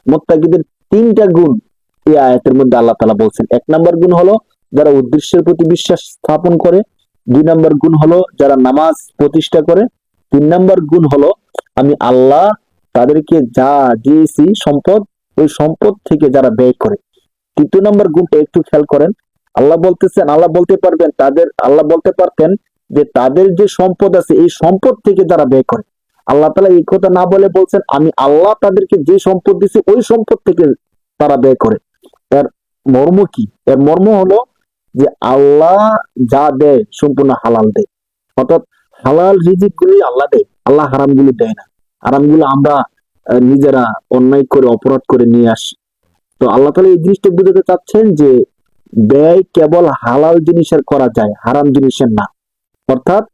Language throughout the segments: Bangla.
মুত্তাকিদের তিনটা গুণ এই আয়াতের মধ্যে আল্লাহ তাআলা বলছেন। এক নাম্বার গুণ হলো যারা উদ্দেশ্যের প্রতি বিশ্বাস স্থাপন করে, দুই নাম্বার গুণ হলো যারা নামাজ প্রতিষ্ঠা করে, তিন নাম্বার গুণ হলো আমি আল্লাহ তাদেরকে যা দিয়েছি সম্পদ, ওই সম্পদ থেকে যারা ব্যয় করে। তৃতীয় নাম্বার গুণটা একটু খেয়াল করেন, আল্লাহ বলতেছেন, আল্লাহ বলতে পারবেন তাদের, আল্লাহ বলতে পারতেন যে তাদের যে সম্পদ আছে এই সম্পদ থেকে যারা ব্যয় করে। আল্লাহ তাআলা এই কথা না বলে বলছেন আমি আল্লাহ তাদেরকে যে সম্পদ দিছি ওই সম্পদ থেকে তারা ব্যয় করে। এর মর্ম কি? এর মর্ম হলো যে আল্লাহ যা দেয় সম্পূর্ণ হালাল দেয়, অর্থাৎ হালাল রিজিক গুলি আল্লাহ দেয়, আল্লাহ হারাম গুলি দেয় না। হারাম গুলো আমরা নিজেরা অন্যায় করে অপরাধ করে নিয়ে আসি। তো আল্লাহ তাআলা এই জিনিসটা বুঝাতে চাচ্ছেন যে ব্যয় কেবল হালাল জিনিসের করা যায়, হারাম জিনিসের না। অর্থাৎ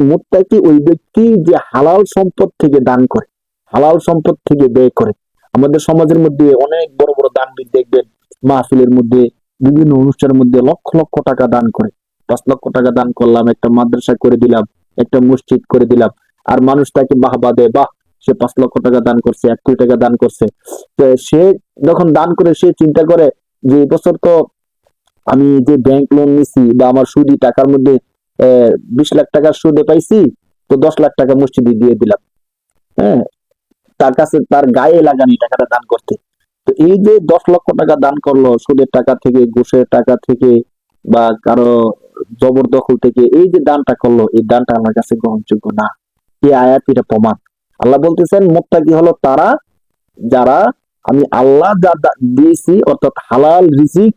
মুত্তাকি ওই ব্যক্তি যে হালাল সম্পদ থেকে দান করে, হালাল সম্পদ থেকে ব্যয় করে। আমাদের সমাজের মধ্যে অনেক বড় বড় দানবিদ দেখবেন মাহফিলের মধ্যে, বিভিন্ন অনুষ্ঠানের মধ্যে লক্ষ লক্ষ টাকা দান করে। 5 লক্ষ টাকা দান করলাম, একটা মাদ্রাসা করে দিলাম, একটা মসজিদ করে দিলাম, আর মানুষ তাকে বাহবা দেয়, বাহ সে 5 লক্ষ টাকা দান করছে, 1 কোটি টাকা দান করছে। তো সে যখন দান করে সে চিন্তা করে যে এবছর তো আমি যে ব্যাংক লোন নিছি বা আমার সুদি টাকার মধ্যে 20 লাখ টাকার সুদে পাইছি, তো 10 লাখ টাকা মসজিদে দিয়ে দিলাম। হ্যাঁ, তার কাছে তার গায়ে লাগানি টাকাটা দান করতে। তো এই যে 10 লক্ষ টাকা দান করলো সুদের টাকা থেকে, ঘুষের টাকা থেকে, বা কারো জবরদখল থেকে, এই যে দানটা করলো এই দানটা আমার কাছে গ্রহণযোগ্য না। এই আয়াত এটা প্রমাণ। আল্লাহ বলতেছেন মুত্তাকি হলো তারা যারা আমি আল্লাহ যা দিয়েছি অর্থাৎ হালাল রিজিক,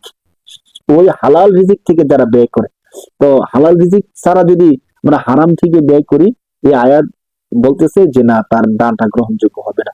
ওই হালাল রিজিক থেকে যারা ব্যয় করে। তো হালাল রিজিক ছাড়া যদি আমরা হারাম থেকে ব্যয় করি, এই আয়াত বলতেছে যে না, তার দানটা গ্রহণযোগ্য হবে না।